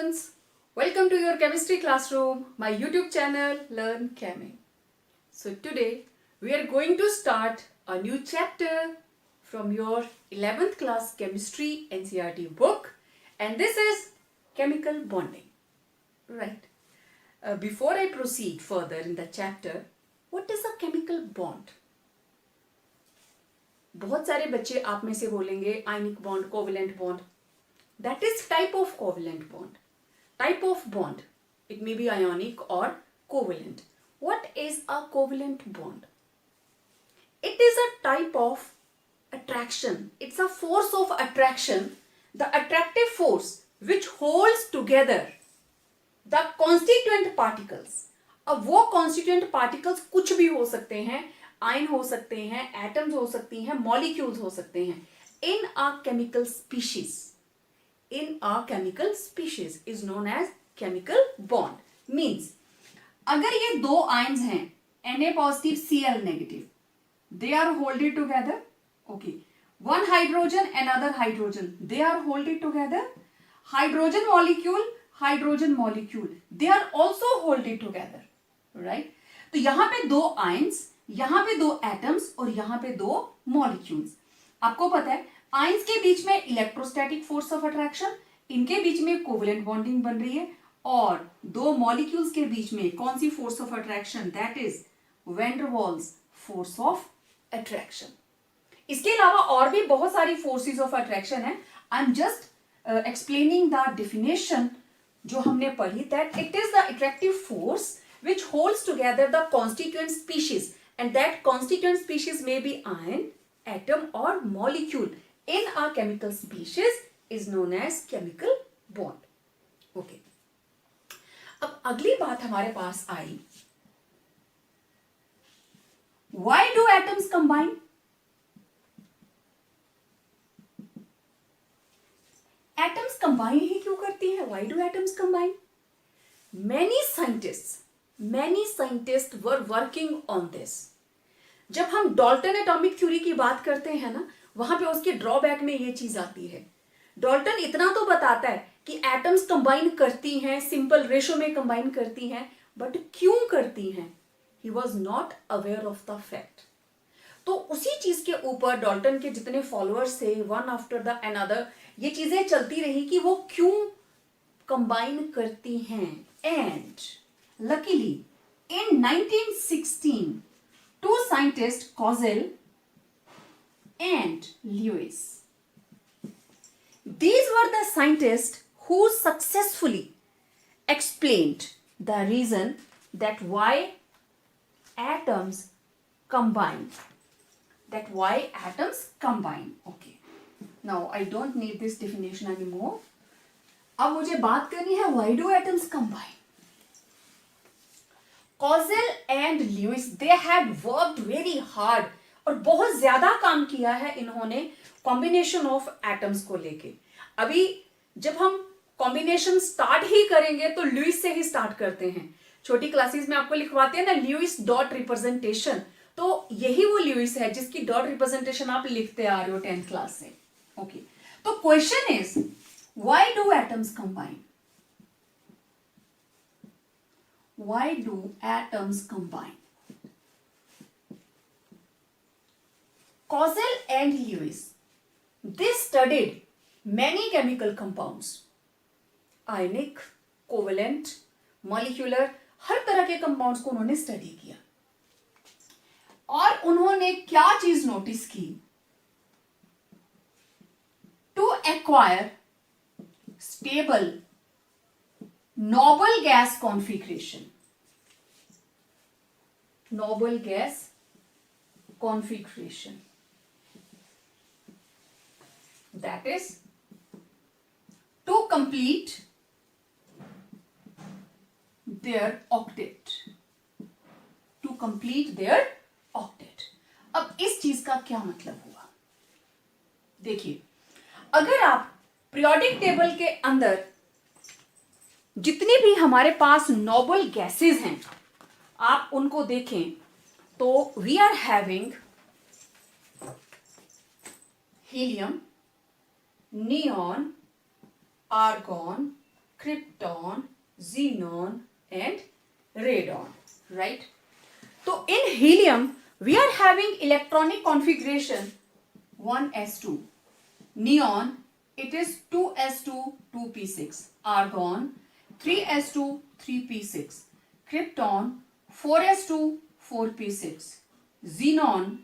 students, welcome to your chemistry classroom, my YouTube channel Learn Chemi. So today we are going to start a new chapter from your 11th class chemistry NCERT book, and this is chemical bonding. Right. Before I proceed further in the chapter, what is a chemical bond? बहुत सारे बच्चे आप में से बोलेंगे ionic bond, covalent bond. That is type of covalent bond. Type of bond. It may be ionic or covalent. What is a covalent bond? It is a type of attraction. It's a force of attraction. The attractive force which holds together the constituent particles. अब वो constituent particles कुछ भी हो सकते हैं, ion हो सकते हैं, atoms हो सकती हैं, molecules हो सकते हैं. In a chemical species. In a chemical species is known as chemical bond. Means अगर ये दो ions हैं Na positive Cl negative, they are holded together. Okay, one hydrogen, another hydrogen, they are holded together. Hydrogen molecule, they are also holded together. Right? तो यहाँ पे दो ions, यहाँ पे दो atoms और यहाँ पे दो molecules. आपको पता है आयंस के बीच में इलेक्ट्रोस्टैटिक फोर्स ऑफ अट्रैक्शन, इनके बीच में कोवेलेंट बॉन्डिंग बन रही है, और दो मॉलिक्यूल्स के बीच में कौन सी force of attraction? That is van der Waals force of attraction. इसके अलावा और भी बहुत सारी फोर्सेस ऑफ अट्रैक्शन है. I am just explaining the definition जो हमने पढ़ी, that it is the attractive force which holds together the constituent species, and that constituent species may be ion, atom और molecule in a chemical species is known as chemical bond. Okay. अब अगली बात हमारे पास आई, why do atoms combine? Atoms combine ही क्यों करती हैं? Why do atoms combine? Many scientists were working on this. जब हम डाल्टन एटॉमिक थ्योरी की बात करते हैं ना, वहां पे उसके ड्रॉबैक में ये चीज आती है. डाल्टन इतना तो बताता है कि एटम्स कंबाइन करती हैं, सिंपल रेशो में कंबाइन करती हैं, बट क्यों करती हैं? He was not aware of the fact. तो उसी चीज के ऊपर डाल्टन के जितने फॉलोअर्स थे, वन आफ्टर द अनदर, ये चीजें चलती रही कि वो क्यों कंबाइन करती हैं. And luckily in 1916 two scientists, Kozel and Lewis. These were the scientists who successfully explained the reason that why atoms combine. Okay. Now I don't need this definition anymore. अब मुझे बात करनी है why do atoms combine. Kozel and Lewis, they had worked very hard, और बहुत ज्यादा काम किया है इन्होंने कॉम्बिनेशन ऑफ एटम्स को लेके. अभी जब हम कॉम्बिनेशन स्टार्ट ही करेंगे तो लुइस से ही स्टार्ट करते हैं. छोटी क्लासेस में आपको लिखवाते हैं ना लुइस डॉट रिप्रेजेंटेशन, तो यही वो लुइस है जिसकी डॉट रिप्रेजेंटेशन आप लिखते आ रहे हो 10th क्लास से. ओके, तो question is why do atoms combine? Why do atoms combine? Kozel and Lewis, they studied many chemical compounds. Ionic, covalent, molecular, हर तरह के कंपाउंड्स को उन्होंने स्टडी किया. और उन्होंने क्या चीज नोटिस की? To acquire stable noble gas configuration. That is to complete their octet. अब इस चीज का क्या मतलब हुआ? देखिए, अगर आप पीरियोडिक टेबल के अंदर जितनी भी हमारे पास नोबल गैसेस हैं आप उनको देखें तो we are having helium, neon, argon, krypton, xenon and radon, right? So in helium we are having electronic configuration 1s2. Neon, it is 2s2 2p6. Argon 3s2 3p6. Krypton 4s2 4p6. Xenon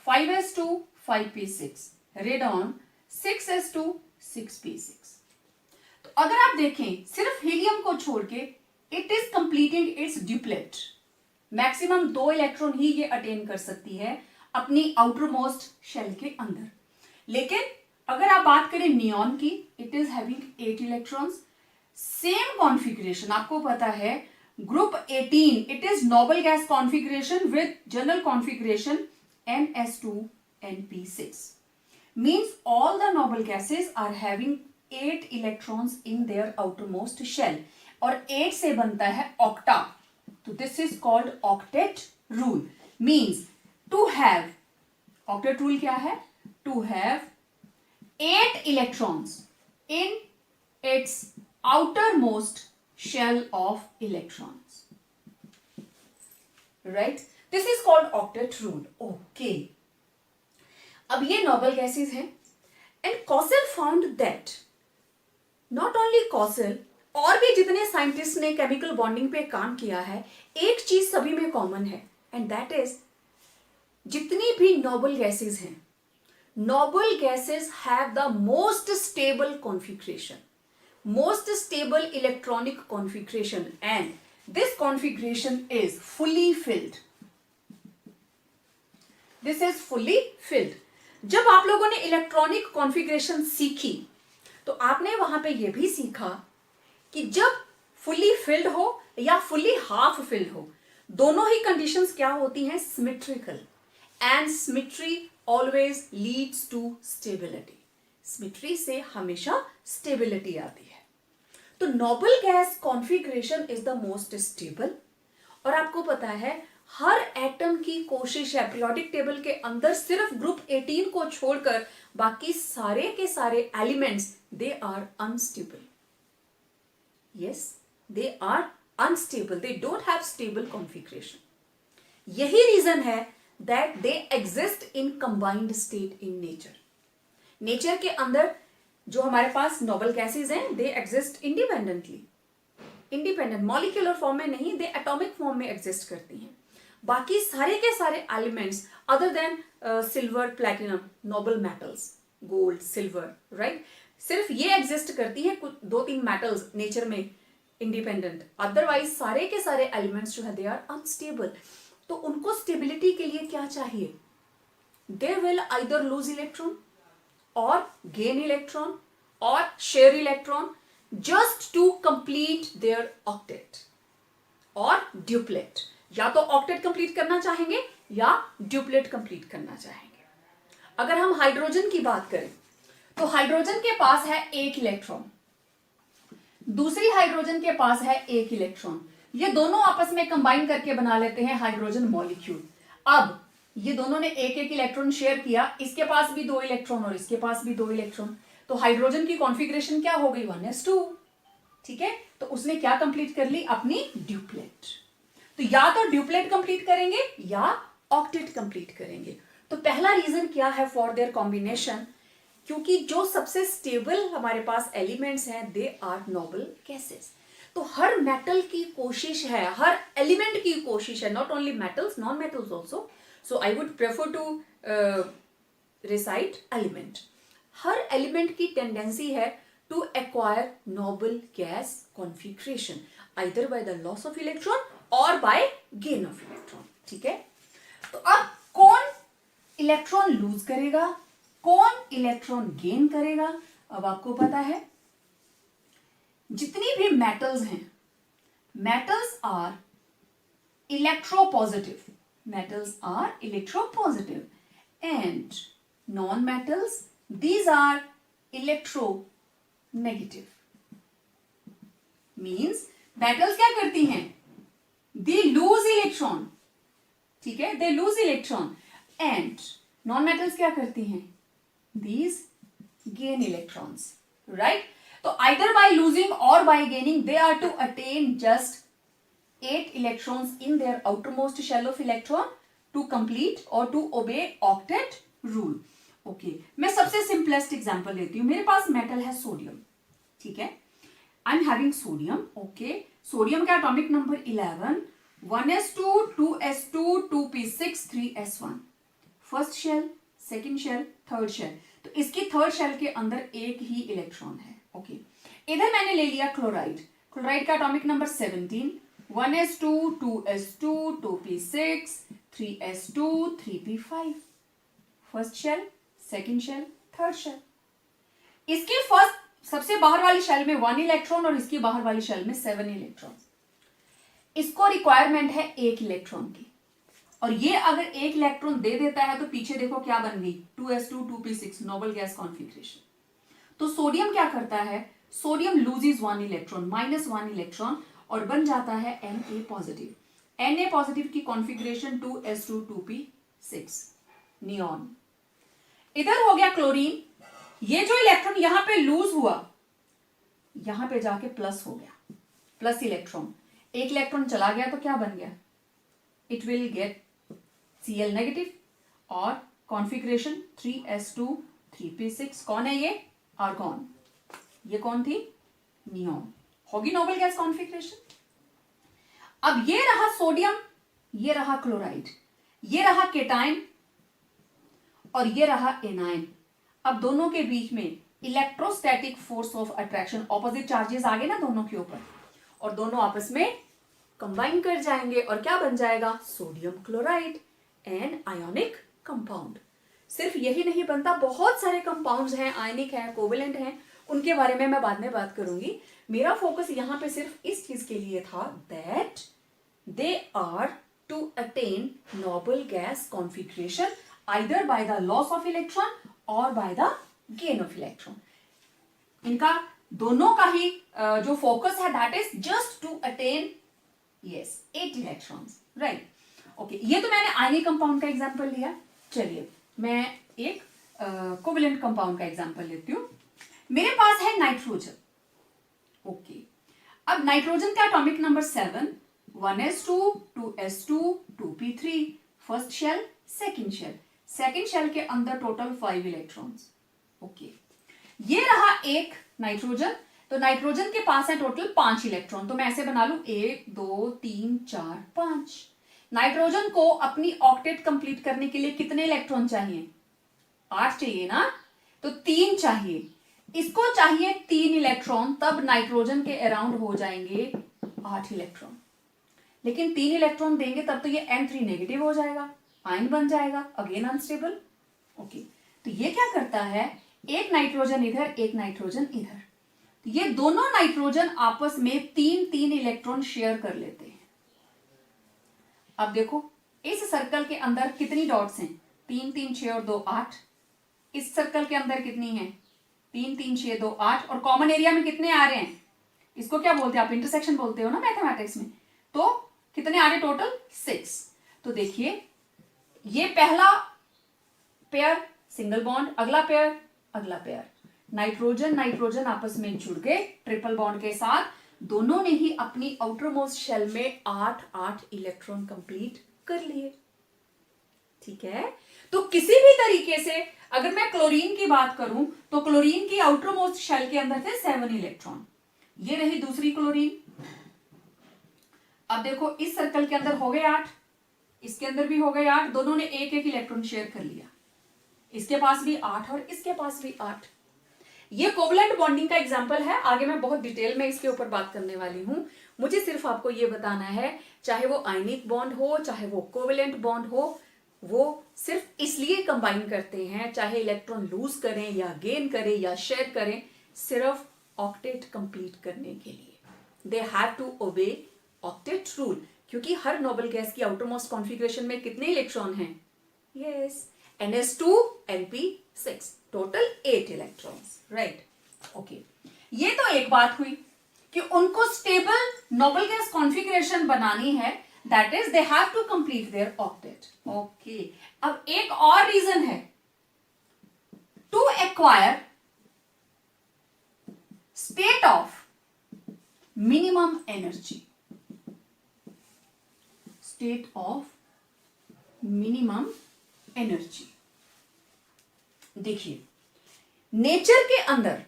5s2 5p6. Radon 6s2 6p6. तो अगर आप देखें सिर्फ helium को छोड़ के it is completing its duplet. Maximum 2 electron ही ये अटेन कर सकती है अपनी आउटर मोस्ट शेल के अंदर. लेकिन अगर आप बात करें नियॉन की, it is having 8 electrons. Same configuration आपको पता है group 18, it is Nobel gas configuration with general configuration NS2 NP6. Means all the noble gases are having 8 electrons in their outermost shell. और 8 से बनता है octa. तो this is called octet rule. Means to have, octet rule क्या है? To have 8 electrons in its outermost shell of electrons. Right? This is called octet rule. Okay. अब ये noble gases हैं and Kossel found that not only Kossel, और भी जितने scientist ने chemical bonding पे काम किया है, एक चीज सभी में कॉमन है एंड दैट इज जितनी भी नोबल गैसेस हैं, noble gases have the most stable configuration, most stable electronic configuration and this configuration is fully filled. This is fully filled. जब आप लोगों ने इलेक्ट्रॉनिक कॉन्फ़िगरेशन सीखी तो आपने वहां पे यह भी सीखा कि जब फुली फिल्ड हो या फुली हाफ फिल्ड हो, दोनों ही कंडीशंस क्या होती हैं? Symmetrical. And symmetry always leads to stability. Symmetry से हमेशा स्टेबिलिटी आती है. तो noble gas configuration is the most stable. और आपको पता है हर एटम की कोशिश है पीरियोडिक टेबल के अंदर सिर्फ ग्रुप 18 को छोड़कर बाकी सारे के सारे elements they are unstable. Yes, they are unstable. They don't have stable configuration. यही रीजन है that they exist in combined state in nature. Nature के अंदर जो हमारे पास नोबल गैसेज हैं, they exist independently. Independent molecular form में नहीं, दे एटॉमिक फॉर्म में एग्जिस्ट करती हैं. बाकी सारे के सारे elements other than silver, platinum, noble metals, gold, silver, right, सिर्फ ये एग्जिस्ट करती हैं कुछ 2-3 मेटल्स नेचर में इंडिपेंडेंट. अदरवाइज सारे के सारे एलिमेंट्स जो है दे आर अनस्टेबल. तो उनको स्टेबिलिटी के लिए क्या चाहिए? They will either lose electron और गेन इलेक्ट्रॉन और share electron just to complete their octet और ड्यूप्लेट. या तो ऑक्टेट कंप्लीट करना चाहेंगे या ड्यूप्लेट कंप्लीट करना चाहेंगे. अगर हम हाइड्रोजन की बात करें तो हाइड्रोजन के पास है 1 इलेक्ट्रॉन, दूसरी हाइड्रोजन के पास है 1 इलेक्ट्रॉन. ये दोनों आपस में कंबाइन करके बना लेते हैं हाइड्रोजन मॉलिक्यूल. अब ये दोनों ने 1-1 इलेक्ट्रॉन शेयर किया, इसके पास भी 2 इलेक्ट्रॉन और इसके पास भी 2 इलेक्ट्रॉन. तो हाइड्रोजन की कॉन्फ़िगरेशन क्या हो गई? 1s2. ठीक है, तो उसने क्या कंप्लीट कर ली? अपनी ड्यूप्लेट. तो या तो ड्यूप्लेट कंप्लीट करेंगे या ऑक्टेट कंप्लीट करेंगे. तो पहला रीजन क्या है फॉर देयर कॉम्बिनेशन? क्योंकि जो सबसे स्टेबल हमारे पास एलिमेंट्स हैं दे आर नोबल गैसेस. तो हर मेटल की कोशिश है, हर एलिमेंट की कोशिश है, not only metals, non metals also. So I would prefer to recite element. हर एलिमेंट की टेंडेंसी है to acquire noble gas configuration either by the loss of electron और बाय गेन ऑफ इलेक्ट्रॉन. ठीक है, तो अब कौन इलेक्ट्रॉन लूज करेगा, कौन इलेक्ट्रॉन गेन करेगा? अब आपको पता है जितनी भी मेटल्स हैं, metals are electropositive. Metals are electropositive and non metals these are electronegative. Means metals क्या करती हैं? They lose electron. ठीक है, they lose electron. And non metals क्या करती हैं? These gain electrons. राइट, तो either by losing or by gaining they are to attain just 8 electrons in their outermost shell of electron to complete or to obey octet rule. Okay, मैं सबसे simplest example लेती हूं. मेरे पास metal है sodium, ठीक है. I am having sodium. Okay, sodium का atomic number 11, 1s2 2s2 2p6 3s1. First shell, second shell, third shell. तो इसकी थर्ड शेल के अंदर एक ही इलेक्ट्रॉन है. ओके, इधर मैंने ले लिया क्लोराइड. क्लोराइड का atomic number 17, 1s2 2s2 2p6 3s2 3p5. First shell, second shell, third shell. इसकी फर्स्ट सबसे बाहर वाली शेल में 1 इलेक्ट्रॉन और इसकी बाहर वाली शेल में 7 इलेक्ट्रॉन. इसको रिक्वायरमेंट है 1 इलेक्ट्रॉन की, और ये अगर 1 इलेक्ट्रॉन दे देता है तो पीछे देखो क्या बन गई, 2s2 2p6 Nobel gas configuration. तो सोडियम क्या करता है, सोडियम लूजेस 1 इलेक्ट्रॉन, -1 इलेक्ट्रॉन, और बन जाता है Na पॉजिटिव. Na पॉजिटिव की कॉन्फ़िगरेशन 2s2 2p6 नियॉन. इधर हो गया क्लोरीन. ये जो इलेक्ट्रॉन यहां पे लूज हुआ, यहां पे जाके प्लस हो गया, प्लस इलेक्ट्रॉन. एक इलेक्ट्रॉन चला गया तो क्या बन गया, it will get Cl negative और कॉन्फ़िगरेशन 3s2 3p6. कौन है ये, आर्गॉन. ये कौन थी, नियॉन. होगी नोबल गैस कॉन्फ़िगरेशन. अब ये रहा सोडियम, ये रहा क्लोराइड, ये रहा केटाइन और ये रहा एनाइन. अब दोनों के बीच में electrostatic force of attraction, opposite charges आ गए ना दोनों के ऊपर, और दोनों आपस में कंबाइन कर जाएंगे और क्या बन जाएगा, sodium chloride and ionic compound. सिर्फ यही नहीं बनता, बहुत सारे कंपाउंड्स हैं, आयनिक हैं, कोवेलेंट हैं, उनके बारे में मैं बाद में बात करूंगी. मेरा फोकस यहां पे सिर्फ इस चीज के लिए था that they are to attain noble gas configuration either by the loss of electron or by the gain of electron. इनका दोनों का ही जो फोकस है that is just to attain 8 electrons, right? Okay, ये तो मैंने आयनिक कंपाउंड का example लिया. चलिए मैं एक कोवेलेंट कंपाउंड का एग्जांपल लेती हूं. मेरे पास है नाइट्रोजन. ओके, अब नाइट्रोजन का atomic number 7, 1s2 2s2 2p3. First shell, second shell. Second shell के अंदर टोटल 5 इलेक्ट्रॉन्स. ओके, ये रहा एक नाइट्रोजन. तो नाइट्रोजन के पास है टोटल 5 इलेक्ट्रॉन. तो मैं ऐसे बना लू 1 2 3 4 5. नाइट्रोजन को अपनी ऑक्टेट कंप्लीट करने के लिए कितने इलेक्ट्रॉन चाहिए, 8 चाहिए ना, तो 3 चाहिए. इसको चाहिए 3 इलेक्ट्रॉन, तब नाइट्रोजन के अराउंड हो जाएंगे 8 इलेक्ट्रॉन. लेकिन 3 इलेक्ट्रॉन देंगे तब तो ये N3 नेगेटिव हो जाएगा, आयन बन जाएगा, अगेन अनस्टेबल. ओके, तो ये क्या करता है, एक नाइट्रोजन इधर, एक नाइट्रोजन इधर. ये दोनों नाइट्रोजन आपस में 3 इलेक्ट्रॉन शेयर कर लेते हैं. अब देखो इस सर्कल के अंदर कितनी डॉट्स हैं, 3 3 6 और 2 8. इस सर्कल के अंदर कितनी है, 3 3 6 2 8, और कॉमन एरिया में कितने आ रहे हैं, इसको क्या बोलते हैं आप, इंटरसेक्शन बोलते हो ना मैथमेटिक्स में. तो कितने आ रहे टोटल, 6. तो देखिए ये पहला पेयर सिंगल बॉन्ड, अगला पेयर, अगला पेयर. नाइट्रोजन नाइट्रोजन आपस में जुड़ गए ट्रिपल बॉन्ड के साथ. दोनों ने ही अपनी आउटर मोस्ट शेल में 8 इलेक्ट्रॉन कंप्लीट कर लिए. ठीक है, तो किसी भी तरीके से अगर मैं क्लोरीन की बात करूं तो क्लोरीन की आउटर मोस्ट शेल के अंदर थे 7 इलेक्ट्रॉन. ये रही दूसरी क्लोरीन. अब देखो इस सर्कल के अंदर हो गए 8, इसके अंदर भी हो गए 8. दोनों ने एक इलेक्ट्रॉन शेयर कर लिया. इसके पास भी 8 और इसके पास भी 8. ये कोवेलेंट बॉन्डिंग का एग्जांपल है. आगे मैं बहुत डिटेल में इसके ऊपर बात करने वाली हूं. मुझे सिर्फ आपको ये बताना है, चाहे वो आयनिक बॉन्ड हो, चाहे वो कोवेलेंट बॉन्ड हो, वो सिर्फ इसलिए कंबाइन करते हैं, चाहे इलेक्ट्रॉन लूज करें या गेन करें या शेयर करें, सिर्फ ऑक्टेट कंप्लीट करने के लिए. They have to obey octet rule, क्योंकि हर नोबल गैस की आउटरमोस्ट कॉन्फ़िगरेशन में कितने इलेक्ट्रॉन हैं, yes, NS2 NP6, total 8 electrons, right. Okay, ये तो एक बात हुई कि उनको स्टेबल नोबल गैस कॉन्फ़िगरेशन बनानी है, that is they have to complete their octet. Okay, अब एक और रीजन है, to acquire state of minimum energy, state of minimum energy. देखिए, नेचर के अंदर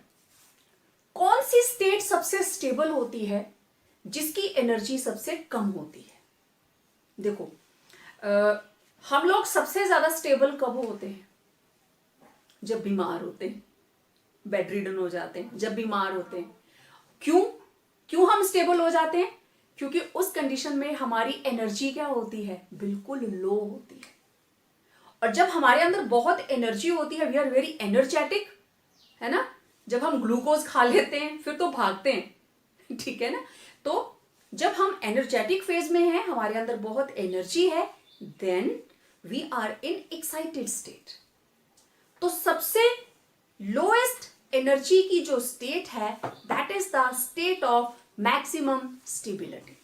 कौन सी स्टेट सबसे स्टेबल होती है, जिसकी एनर्जी सबसे कम होती है? देखो, हम लोग सबसे ज्यादा स्टेबल कब होते हैं? जब बीमार होते हैं, बेड रिडन हो जाते हैं, जब बीमार होते हैं। क्यों हम स्टेबल हो जाते हैं? क्योंकि उस कंडीशन में हमारी एनर्जी क्या होती है? बिल्कुल लो होती है। और जब हमारे अंदर बहुत एनर्जी होती है, वी आर वेरी एनर्जेटिक, है ना। जब हम ग्लूकोज खा लेते हैं फिर तो भागते हैं, ठीक है ना। तो जब हम एनर्जेटिक फेज में हैं, हमारे अंदर बहुत एनर्जी है, then we are in excited state. तो सबसे लोएस्ट एनर्जी की जो स्टेट है, that is the state of maximum stability.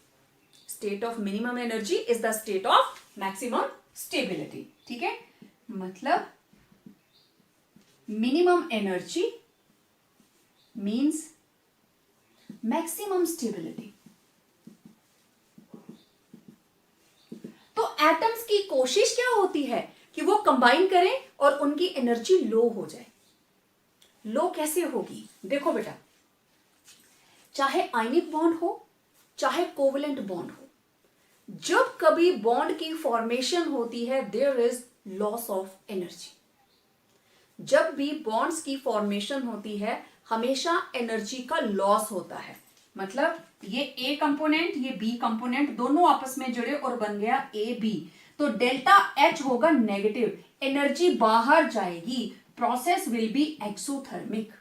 State of minimum energy is the state of maximum stability, ठीक है। मतलब minimum energy means maximum stability. तो atoms की कोशिश क्या होती है कि वो कंबाइन करें और उनकी एनर्जी लो हो जाए। लो कैसे होगी? देखो बेटा, चाहे आयनिक बॉन्ड हो, चाहे कोवलेंट बॉन्ड हो, जब कभी बॉन्ड की फॉर्मेशन होती है, there is loss of energy. जब भी बॉन्ड्स की फॉर्मेशन होती है, हमेशा एनर्जी का लॉस होता है। मतलब ये ए कंपोनेंट, ये बी कंपोनेंट, दोनों आपस में जुड़े और बन गया ए बी, तो डेल्टा एच होगा नेगेटिव, एनर्जी बाहर जाएगी, प्रोसेस विल बी एक्सोथर्मिक।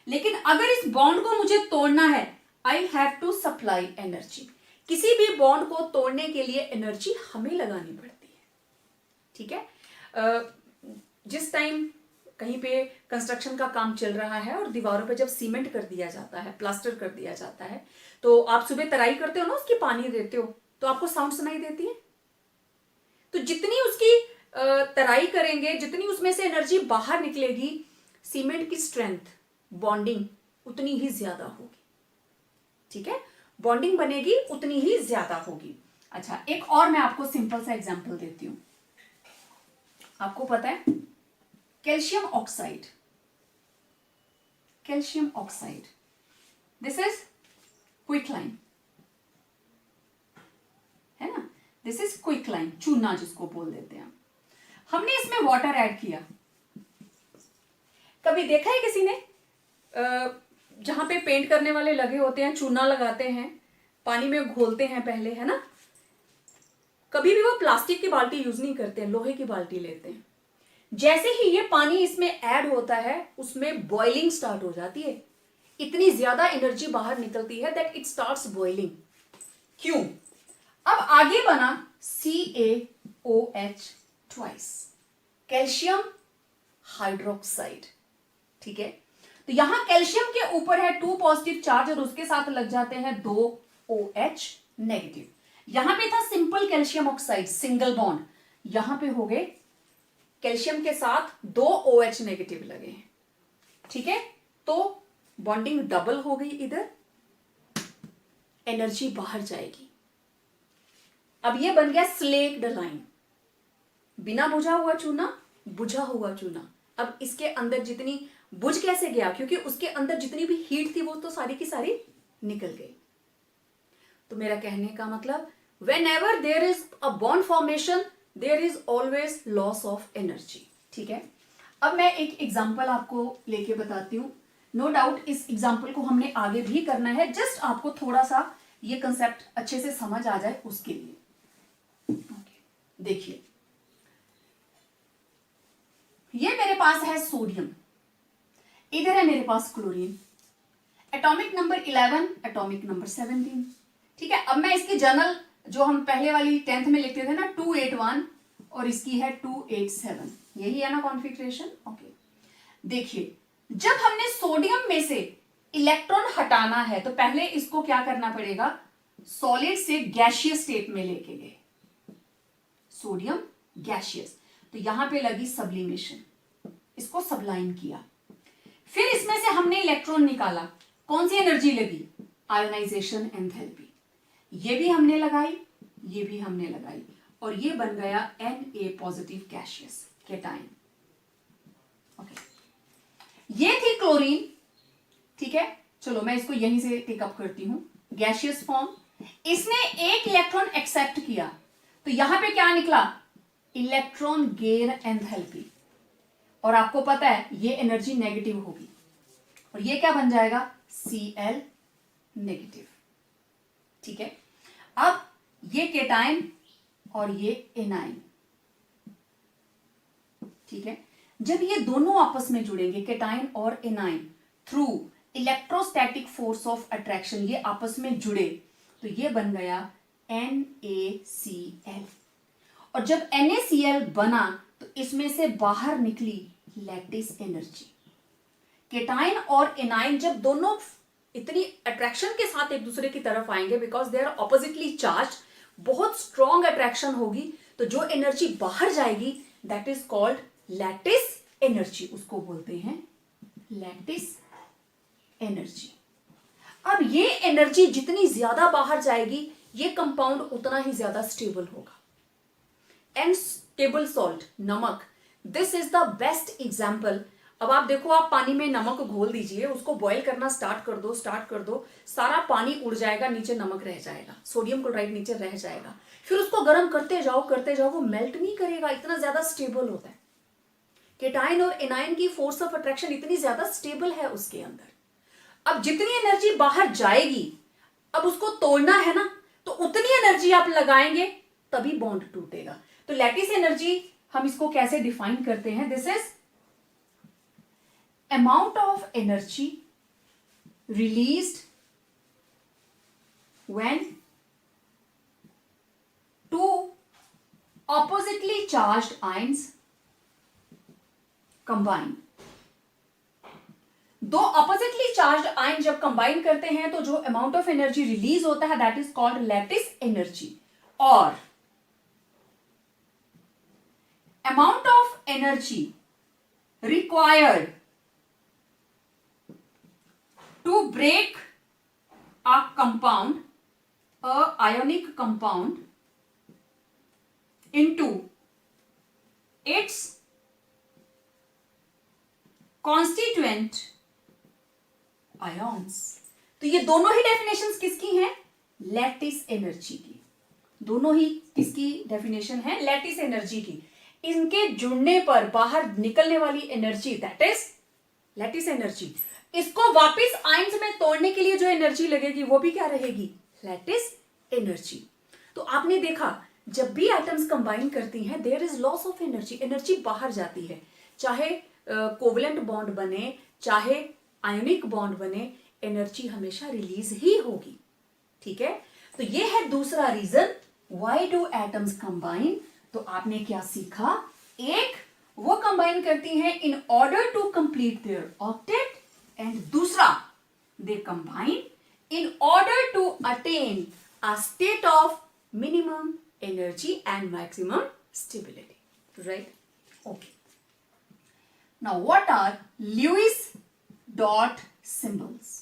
लेकिन अगर इस बॉन्ड को मुझे तोड़ना है, I have to supply energy. किसी भी बॉन्ड को तोड़ने के लिए एनर्जी हमें लगानी पड़ती है, ठीक है। जिस टाइम कहीं पे कंस्ट्रक्शन का काम चल रहा है और दीवारों पे जब सीमेंट कर दिया जाता है, प्लास्टर कर दिया जाता है, तो आप सुबह तराई करते हो ना, उसकी पानी देते हो, तो आपको साउंड सुनाई देती है। तो जितनी उसकी तराई करेंगे, जितनी उसमें से एनर्जी बाहर निकलेगी, सीमेंट की स्ट्रेंथ, बॉन्डिंग उतनी ही ज्यादा होगी, ठीक है। बॉन्डिंग बनेगी उतनी ही ज्यादा होगी। अच्छा, एक और मैं आपको सिंपल सा एग्जांपल देती हूं। आपको पता है calcium oxide, calcium oxide, this is quicklime, है ना, दिस इज क्विकलाइन, चूना जिसको बोल देते हैं। हमने इसमें वाटर ऐड किया। कभी देखा है किसी ने जहां पे पेंट करने वाले लगे होते हैं, चूना लगाते हैं, पानी में घोलते हैं पहले, है ना। कभी भी वो प्लास्टिक की बाल्टी यूज नहीं करते हैं, लोहे की बाल्टी लेते हैं। जैसे ही ये पानी इसमें ऐड होता है, उसमें बॉइलिंग स्टार्ट हो जाती है, इतनी ज्यादा एनर्जी बाहर निकलती है दैट इट स्टार्ट्स बॉइलिंग। क्यों? अब आगे बना CaOH ट्वाइस, कैल्शियम हाइड्रोक्साइड, ठीक है। तो यहां कैल्शियम के ऊपर है 2 पॉजिटिव चार्ज और उसके साथ लग जाते हैं 2 OH नेगेटिव। यहां पे था simple calcium oxide, single bond, यहां पे हो गए कैल्शियम के साथ 2 OH नेगेटिव लगे हैं, ठीक है। तो बॉन्डिंग डबल हो गई, इधर एनर्जी बाहर जाएगी। अब ये बन गया स्लेक्ड लाइन, बिना बुझा हुआ चूना, बुझा हुआ चूना। अब इसके अंदर जितनी, बुझ कैसे गया? क्योंकि उसके अंदर जितनी भी हीट थी वो तो सारी की सारी निकल गई। तो मेरा कहने का मतलब, whenever there is a bond formation, there is always loss of energy, ठीक है। अब मैं एक एग्जांपल आपको लेके बताती हूँ। नो डाउट इस एग्जांपल को हमने आगे भी करना है, जस्ट आपको थोड़ा सा ये कंसेप्ट अच्छे से समझ आ जाए उसके लिए। देखिए, ये मेरे पास है सोडियम, इधर है मेरे पास chlorine, atomic number 11, atomic number 17, ठीक है। अब मैं इसकी जर्नल जो हम पहले वाली 10th में लिखते थे ना, 281 और इसकी है 287, यही है ना कॉन्फिगरेशन, ओके। देखिए, जब हमने सोडियम में से इलेक्ट्रॉन हटाना है तो पहले इसको क्या करना पड़ेगा, सॉलिड से गैशियस स्टेट में लेके गए, सोडियम गैशियस, तो यहां पे लगी सब्लिमेशन, इसको सबलाइन किया। फिर इसमें से हमने इलेक्ट्रॉन निकाला, कौन सी एनर्जी लगी, आयोनाइजेशन एंथैल्पी, ये भी हमने लगाई, ये भी हमने लगाई, और ये बन गया Na positive gaseous cation. Okay, ये थी क्लोरीन, ठीक है। चलो मैं इसको यहीं से टेकअप करती हूं, गैसियस फॉर्म, इसने एक इलेक्ट्रॉन एक्सेप्ट किया, तो यहां पे क्या निकला, इलेक्ट्रॉन गेन एंथैल्पी, और आपको पता है ये एनर्जी नेगेटिव होगी, और ये क्या बन जाएगा, Cl नेगेटिव, ठीक है। अब ये केटाइन और ये एनाइन, ठीक है। जब ये दोनों आपस में जुड़ेंगे, केटाइन और A9, through electrostatic force of attraction, ये आपस में जुड़े, तो ये बन गया NaCl, और जब NaCl बना तो इसमें से बाहर निकली लैटिस एनर्जी। केटाइन और एनाइन जब दोनों इतनी अट्रैक्शन के साथ एक दूसरे की तरफ आएंगे, because they are oppositely charge, बहुत स्ट्रॉन्ग अट्रैक्शन होगी, तो जो एनर्जी बाहर जाएगी that is called lattice energy, उसको बोलते हैं लैटिस एनर्जी। अब ये एनर्जी जितनी ज्यादा बाहर जाएगी, ये कंपाउंड उतना ही ज्यादा स्टेबल होगा। एंड टेबल सॉल्ट, नमक, this is the best example. अब आप देखो, आप पानी में नमक घोल दीजिए, उसको बॉईल करना स्टार्ट कर दो, सारा पानी उड़ जाएगा, नीचे नमक रह जाएगा, सोडियम क्लोराइड नीचे रह जाएगा, फिर उसको गर्म करते जाओ, वो मेल्ट नहीं करेगा, इतना ज्यादा स्टेबल होता है। केटाइन और एनाइन की फोर्स ऑफ अट्रैक्शन इतनी ज्यादा स्टेबल है उसके अंदर। अब जितनी एनर्जी बाहर जाएगी, अब उसको तोड़ना है ना, तो उतनी एनर्जी आप लगाएंगे तभी बॉन्ड टूटेगा। तो लैटिस एनर्जी हम इसको कैसे डिफाइन करते हैं, this is amount of energy released when two oppositely charged ions combine। दो oppositely charged ion जब combine करते हैं तो जो amount of energy release होता है that is called lattice energy, और amount of energy required to break a compound, a ionic compound, into its constituent ions। तो ये दोनों ही डेफिनेशंस किसकी हैं, लैटिस एनर्जी की, दोनों ही किसकी डेफिनेशन है, लैटिस एनर्जी की। इनके जुड़ने पर बाहर निकलने वाली energy that is lattice energy. इसको वापस आयंस में तोड़ने के लिए जो एनर्जी लगेगी वो भी क्या रहेगी, लैटिस एनर्जी। तो आपने देखा, जब भी एटम्स कंबाइन करती हैं there is loss of energy, energy बाहर जाती है, चाहे कोवलेंट बॉन्ड बने चाहे आयोनिक बॉन्ड बने, एनर्जी हमेशा रिलीज ही होगी, ठीक है। तो ये है दूसरा reason why do atoms combine. तो आपने क्या सीखा, एक वो कंबाइन करती हैं in order to complete their octet, and दूसरा they combine in order to attain a state of minimum energy and maximum stability, right? Okay, now what are Lewis dot symbols?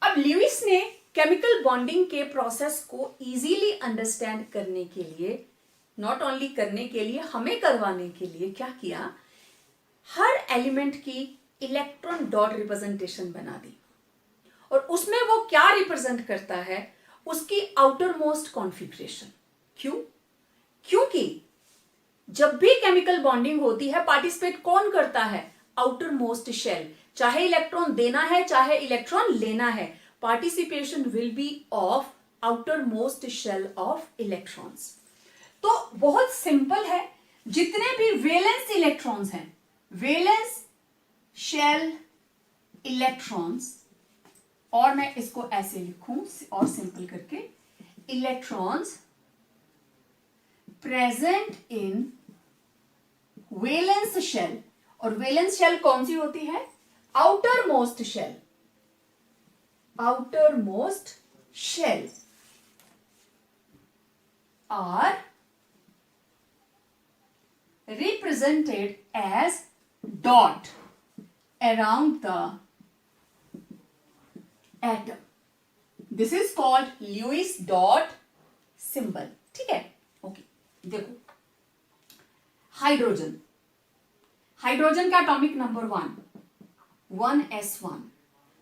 अब ल्यूइस ने chemical bonding के process को easily understand करने के लिए, not only करने के लिए, हमें करवाने के लिए क्या किया, हर एलिमेंट की इलेक्ट्रॉन डॉट रिप्रेजेंटेशन बना दी, और उसमें वो क्या रिप्रेजेंट करता है, उसकी आउटर मोस्ट कॉन्फ़िगरेशन। क्यों, क्योंकि जब भी केमिकल बॉन्डिंग होती है पार्टिसिपेट कौन करता है, आउटर मोस्ट शेल, चाहे इलेक्ट्रॉन देना है चाहे इलेक्ट्रॉन लेना है, participation will be of outer most shell of electrons. तो बहुत सिंपल है, जितने भी वैलेंस इलेक्ट्रॉन्स हैं, वैलेंस शेल इलेक्ट्रॉन्स, और मैं इसको ऐसे लिखूं और सिंपल करके, electrons present in valence shell, और वैलेंस शेल कौन सी होती है, outer most shell, outer most shell are represented as dot around the atom. This is called Lewis dot symbol. ठीक है, ओके देखो हाइड्रोजन, हाइड्रोजन का एटॉमिक नंबर 1s1।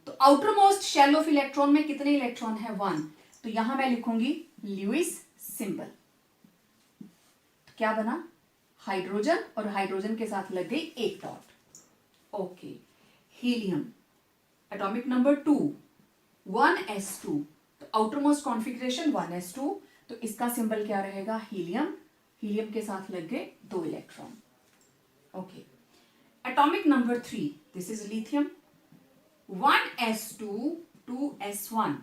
तो outer most shell of electron में कितने इलेक्ट्रॉन है? 1। तो यहां मैं लिखूंगी ल्यूइस सिंबल। तो क्या बना? हाइड्रोजन, और हाइड्रोजन के साथ लग गई एक dot. Okay, helium atomic number 2 1s2। तो आउटर मोस्ट कॉन्फिगरेशन 1s2, तो इसका सिंबल क्या रहेगा? हीलियम। हीलियम के साथ लग गए 2 electron. Okay, atomic number 3 this is lithium 1s2 2s1।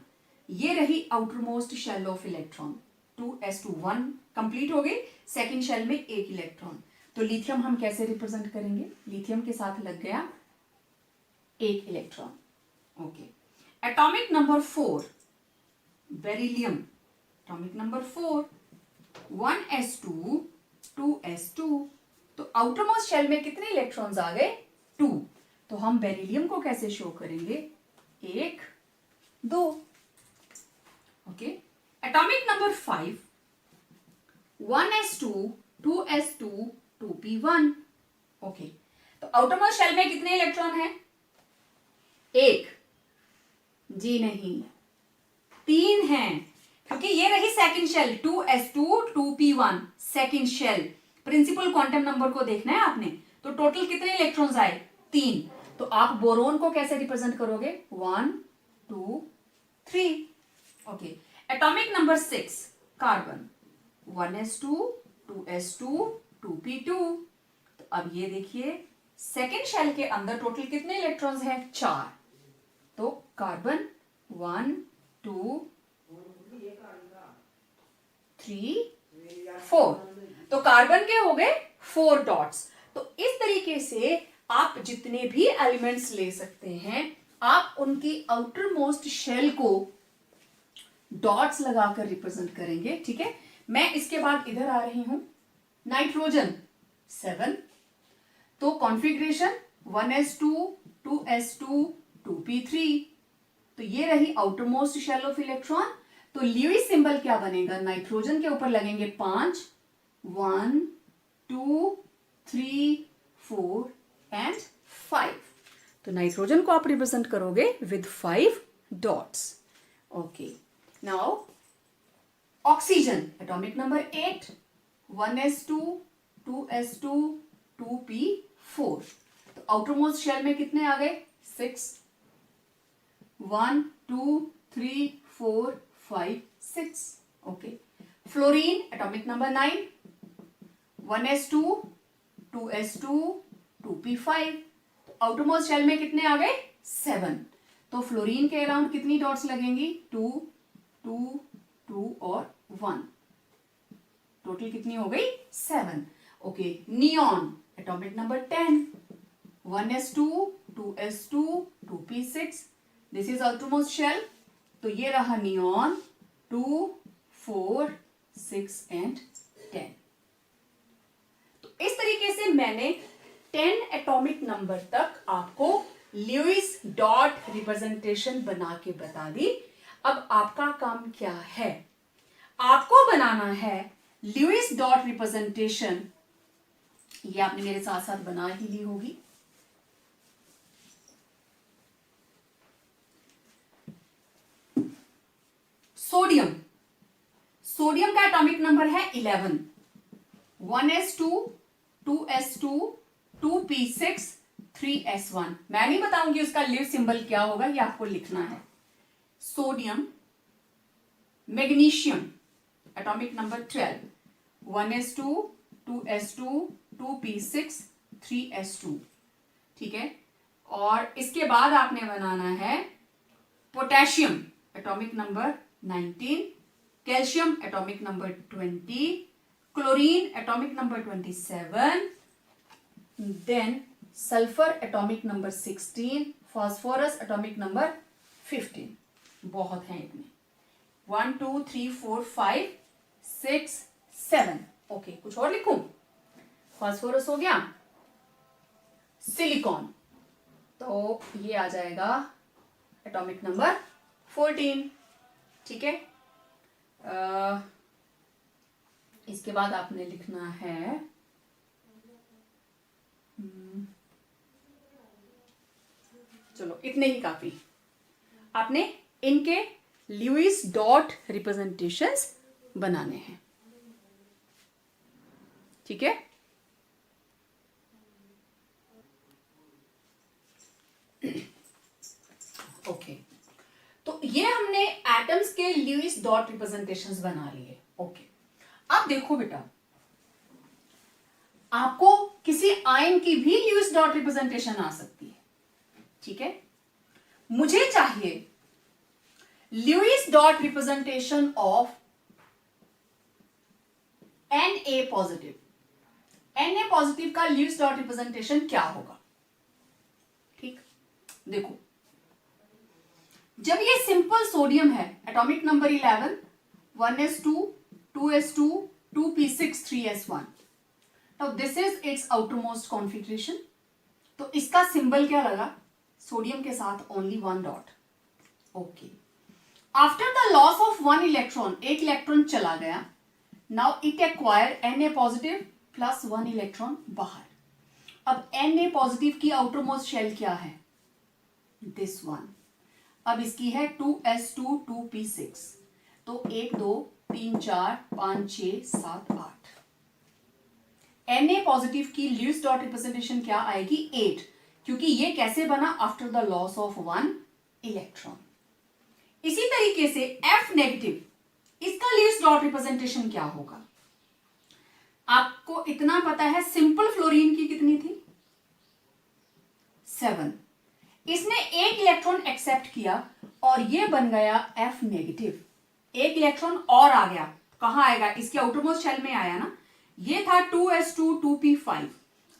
ये रही outer most shell of electron. 2s2 1 complete हो गई, सेकेंड शेल में एक इलेक्ट्रॉन। तो लिथियम हम कैसे रिप्रेजेंट करेंगे? लिथियम के साथ लग गया एक electron. Okay, atomic number 4 beryllium atomic number 4 1s2 2s2। तो आउटर मोस्ट शेल में कितने इलेक्ट्रॉन्स आ गए? 2। तो हम बेरिलियम को कैसे शो करेंगे? 1 2। Okay, atomic number 5 1s2 2s2 2p1। Okay, तो आउटर मोस्ट शेल में कितने इलेक्ट्रॉन है? 1। जी नहीं, 3 हैं, क्योंकि ये रही second shell 2s2 2p1 second shell. Principal quantum number को देखना है आपने। तो टोटल कितने इलेक्ट्रॉन्स आए? 3। तो आप बोरोन को कैसे रिप्रेजेंट करोगे? 1 2 3। Okay, atomic number 6 carbon 1s2 2s2 2p2। तो अब ये देखिए सेकेंड शेल के अंदर टोटल कितने इलेक्ट्रॉन्स हैं? 4। तो कार्बन 1 2 3 4। तो कार्बन के हो गए 4 डॉट्स। तो इस तरीके से आप जितने भी एलिमेंट्स ले सकते हैं, आप उनकी आउटर मोस्ट शेल को डॉट्स लगाकर रिप्रेजेंट करेंगे। ठीक है, मैं इसके बाद इधर आ रही हूं, नाइट्रोजन 7। तो कॉन्फ़िगरेशन 1s2 2s2 2p3। तो ये रही outer most shell of electron. तो ल्यूइस सिंबल क्या बनेगा? नाइट्रोजन के ऊपर लगेंगे 5 1 2 3 4 एंड 5। तो नाइट्रोजन को आप रिप्रेजेंट करोगे with 5 dots. Okay, now oxygen atomic number 8 1s2 2s2 2p4। तो आउटर मोस्ट शेल में कितने आ गए? 6 1 2 3 4 5 6। Okay, fluorine atomic number 9 1s2 2s2 2p5। तो आउटर मोस्ट शेल में कितने आ गए? 7। तो फ्लोरीन के अराउंड कितनी डॉट्स लगेंगी? 2 2 2 और 1। टोटल कितनी हो गई? 7। Okay, neon atomic number 10 1s2 2s2 2p6। This is outermost shell. तो ये रहा नियॉन 2 4 6 एंड 10। तो इस तरीके से मैंने 10 एटॉमिक नंबर तक आपको ल्यूइस डॉट रिप्रेजेंटेशन बना के बता दी। अब आपका काम क्या है? आपको बनाना है ल्यूइस डॉट रिप्रेजेंटेशन। ये आपने मेरे साथ साथ बना ही ली होगी। सोडियम, सोडियम का एटॉमिक नंबर है 11 1s2 2s2 2p6 3s1। मैं नहीं बताऊंगी उसका ल्यूइस सिंबल क्या होगा, ये आपको लिखना है। Sodium, magnesium atomic number 12 1s2 2s2 2p6 3s2। ठीक है, और इसके बाद आपने बनाना है potassium atomic number 19, calcium atomic number 20, chlorine atomic number 27, then sulphur atomic number 16, phosphorus atomic number 15। बहुत हैं इतने, 1 2 3 4 5 6 7। ओके, कुछ और लिखूं? फास्फोरस हो गया, सिलिकॉन, तो ये आ जाएगा एटॉमिक नंबर 14। ठीक है, इसके बाद आपने लिखना है चलो इतने ही काफी, आपने इनके ल्यूइस डॉट रिप्रेजेंटेशंस बनाने हैं। ठीक है, ओके तो ये हमने एटम्स के ल्यूइस डॉट रिप्रेजेंटेशंस बना लिए। ओके, अब देखो बेटा, आपको किसी आयन की भी ल्यूइस डॉट रिप्रेजेंटेशन आ सकती है। ठीक है, मुझे चाहिए Lewis dot representation of Na positive. Na positive का ल्यूइस डॉट रिप्रेजेंटेशन क्या होगा? ठीक, देखो, जब ये सिंपल सोडियम है, atomic number 11, 1s2 2s2 2p6 3s1, now this is it's outermost configuration. तो इसका सिंबल क्या लगा? सोडियम के साथ only one dot. Okay, after the loss of one electron, एक इलेक्ट्रॉन चला गया, now it acquire Na positive plus one electron बाहर। अब Na पॉजिटिव की आउटरमोस्ट शेल क्या है? This one. अब इसकी है 2s2 2p6, तो 1 2 3 4 5 6 7 8। Na पॉजिटिव की ल्यूइस डॉट रिप्रेजेंटेशन क्या आएगी? 8, क्योंकि ये कैसे बना? After the loss of one electron. इसी तरीके से F नेगेटिव, इसका ल्यूइस डॉट रिप्रेजेंटेशन क्या होगा? आपको इतना पता है, सिंपल फ्लोरीन की कितनी थी? 7। इसने एक इलेक्ट्रॉन एक्सेप्ट किया और ये बन गया F नेगेटिव। एक इलेक्ट्रॉन और आ गया, कहां आएगा? इसके आउटरमोस्ट शेल में आया ना। ये था 2s2 2p5,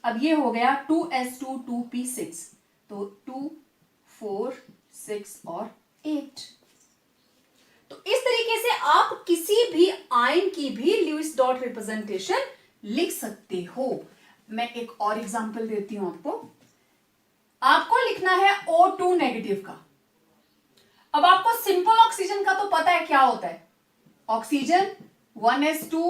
अब ये हो गया 2s2 2p6, तो 2 4 6 और 8। तो इस तरीके से आप किसी भी आयन की भी ल्यूइस डॉट रिप्रेजेंटेशन लिख सकते हो। मैं एक और एग्जांपल देती हूं आपको। आपको लिखना है O2 नेगेटिव का। अब आपको सिंपल ऑक्सीजन का तो पता है क्या होता है? Oxygen 1s2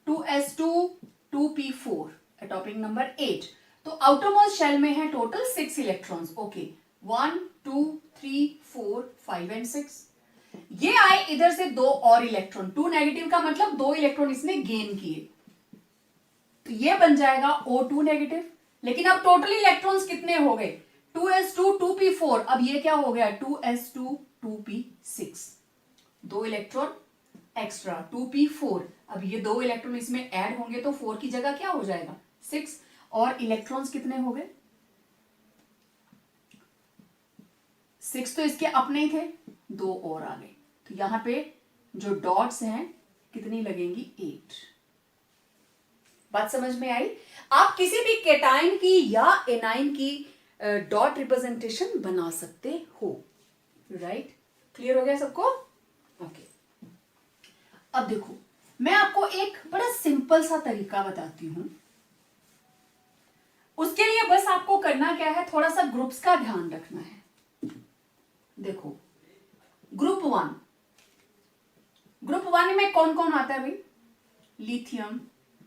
2s2 2p4, atomic number 8। तो आउटरमोस्ट शेल में है टोटल 6 इलेक्ट्रॉन्स। Okay, 1 2 3 4 5 and 6। ये आए इधर से दो और इलेक्ट्रॉन, 2 नेगेटिव का मतलब 2 इलेक्ट्रॉन इसने गेन किए, तो ये बन जाएगा O2 नेगेटिव। लेकिन अब टोटल इलेक्ट्रॉन्स कितने हो गए? 2s2 2p4, अब ये क्या हो गया? 2s2 2p6, 2 electron extra 2p4। अब ये 2 इलेक्ट्रॉन इसमें ऐड होंगे तो 4 की जगह क्या हो जाएगा? 6। और इलेक्ट्रॉन्स कितने हो गए? 6 तो इसके अपने ही थे, 2 और आ गए। तो यहां पे जो डॉट्स हैं कितनी लगेंगी? 8। बात समझ में आई? आप किसी भी केटाइन की या एनाइन की डॉट रिप्रेजेंटेशन बना सकते हो। राइट, क्लियर हो गया सबको? ओके, अब देखो, मैं आपको एक बड़ा सिंपल सा तरीका बताती हूं। उसके लिए बस आपको करना क्या है? थोड़ा सा ग्रुप्स का ध्यान रखना है। देखो, ग्रुप 1 में कौन कौन आता है भाई? Lithium,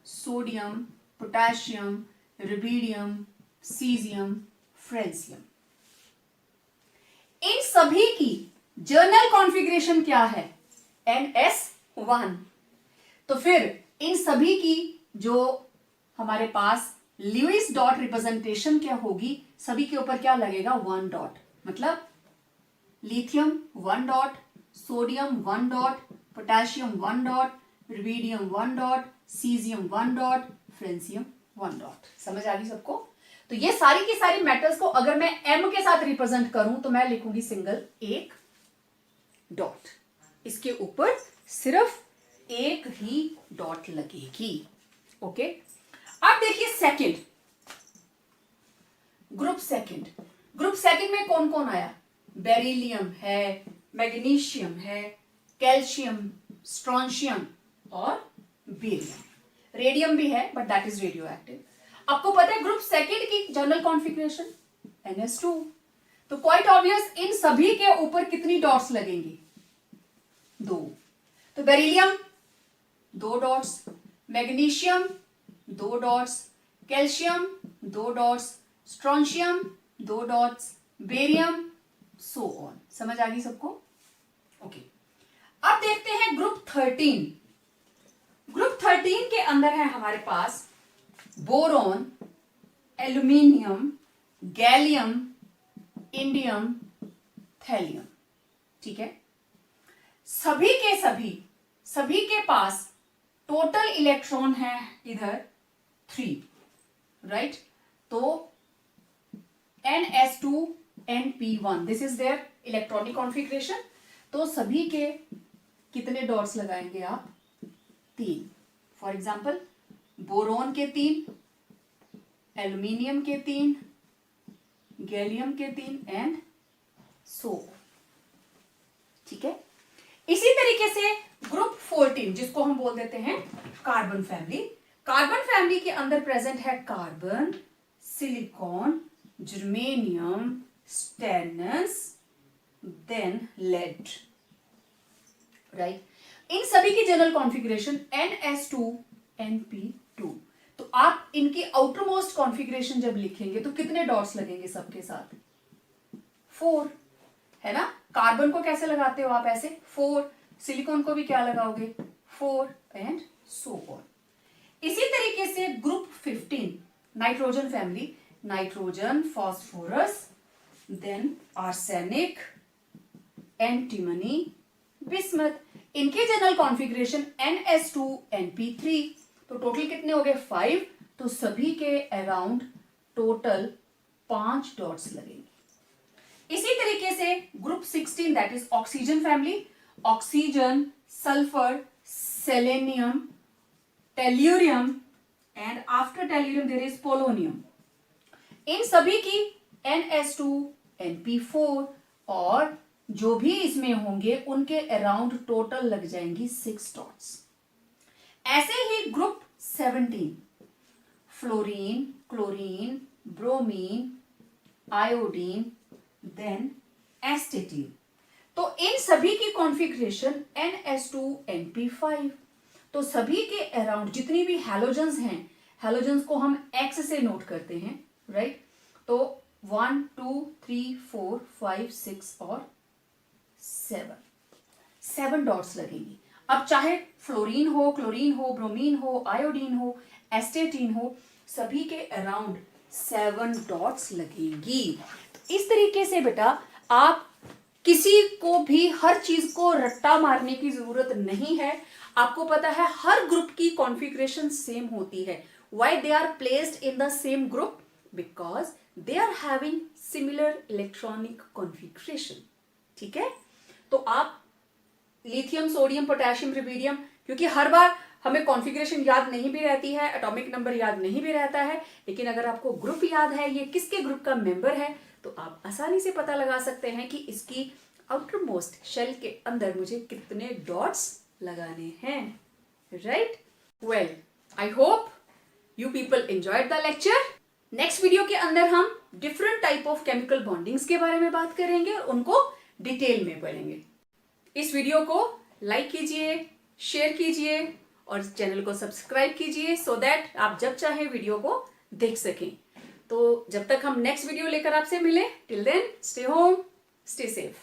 sodium, potassium, rubidium, caesium, francium. इन सभी की जर्नल कॉन्फ़िगरेशन क्या है? NS1। तो फिर इन सभी की जो हमारे पास ल्यूइस डॉट रिप्रेजेंटेशन क्या होगी? सभी के ऊपर क्या लगेगा? 1 डॉट। मतलब lithium 1 dot, sodium 1 dot, potassium 1 dot, rubidium 1 dot, caesium 1 dot, francium 1 dot. समझ आ गई सबको? तो ये सारी की सारी मेटल्स को अगर मैं M के साथ रिप्रेजेंट करूं तो मैं लिखूंगी सिंगल एक डॉट, इसके ऊपर सिर्फ एक ही डॉट लगेगी। ओके, अब देखिए सेकंड, ग्रुप सेकंड में कौन कौन आया? बेरिलियम है, मैग्नीशियम है, कैल्शियम, स्ट्रोंशियम और बेरियम। रेडियम भी है but that is radio active. आपको पता है ग्रुप सेकंड की जनरल कॉन्फ़िगरेशन NS2, तो क्वाइट ऑब्वियस इन सभी के ऊपर कितनी डॉट्स लगेंगी? 2। तो beryllium 2 dots, magnesium 2 dots, calcium 2 dots, strontium 2 dots, barium, so on. समझ आ गई सबको? ओके। अब देखते हैं ग्रुप 13। ग्रुप 13 के अंदर है हमारे पास boron, aluminium, gallium, indium, thallium. ठीक है, सभी के पास टोटल इलेक्ट्रॉन है इधर 3, राइट? तो NS2 NP1, this is their electronic configuration. तो सभी के कितने डॉट्स लगाएंगे आप? 3। फॉर एग्जाम्पल बोरोन के 3, एल्यूमिनियम के 3, गैलियम के 3 एंड सो। ठीक है, इसी तरीके से ग्रुप 14 जिसको हम बोल देते हैं कार्बन फैमिली। कार्बन फैमिली के अंदर प्रेजेंट है carbon, silicon, germanium, stannous, then lead, right? इन सभी की जनरल कॉन्फ़िगरेशन NS2 NP2। तो आप इनकी आउटर मोस्ट कॉन्फ़िगरेशन जब लिखेंगे तो कितने डॉट्स लगेंगे सबके साथ? 4, है ना? कार्बन को कैसे लगाते हो आप? ऐसे 4। सिलिकॉन को भी क्या लगाओगे? 4 एंड सो ऑन। इसी तरीके से group 15 nitrogen family, nitrogen, phosphorus, then arsenic, antimony, bismuth. इनके जनरल कॉन्फ़िगरेशन NS2 NP3। तो टोटल कितने हो गए? 5। तो सभी के अराउंड टोटल 5 डॉट्स लगेंगे। इसी तरीके से group 16 that is oxygen family, oxygen, sulphur, selenium, tellurium and after tellurium there is polonium. इन सभी की NS2 NP4 और जो भी इसमें होंगे उनके अराउंड टोटल लग जाएंगी 6 डॉट्स। ऐसे ही group 17 fluorine, chlorine, bromine, iodine, then astatine. तो इन सभी की कॉन्फ़िगरेशन NS2 NP5। तो सभी के अराउंड जितनी भी हैलोजन्स हैं, हैलोजन्स को हम X से नोट करते हैं, राइट? तो 1 2 3 4 5 6 और 7 डॉट्स लगेंगी। अब चाहे फ्लोरीन हो, क्लोरीन हो, ब्रोमीन हो, आयोडीन हो, एस्टेटीन हो, सभी के अराउंड 7 डॉट्स लगेंगी। इस तरीके से बेटा आप किसी को भी हर चीज को रट्टा मारने की जरूरत नहीं है। आपको पता है हर ग्रुप की कॉन्फ़िगरेशन सेम होती है। Why they are placed in the same group? Because they are having similar electronic configuration. ठीक है, तो आप लिथियम, सोडियम, पोटेशियम, रुबिडियम, क्योंकि हर बार हमें कॉन्फ़िगरेशन याद नहीं भी रहती है, एटॉमिक नंबर याद नहीं भी रहता है, लेकिन अगर आपको ग्रुप याद है, ये किसके ग्रुप का मेंबर है, तो आप आसानी से पता लगा सकते हैं कि इसकी आउटर मोस्ट शेल के अंदर मुझे कितने डॉट्स लगाने हैं, right? Well, I hope you people enjoyed the lecture. Next video के अंदर हम different type of chemical bondings के बारे में बात करेंगे और उनको डिटेल में पढ़ेंगे। इस वीडियो को लाइक कीजिए, शेयर कीजिए और चैनल को सब्सक्राइब कीजिए सो दैट आप जब चाहे वीडियो को देख सकें। तो जब तक हम नेक्स्ट वीडियो लेकर आपसे मिलें, till then stay home, stay safe.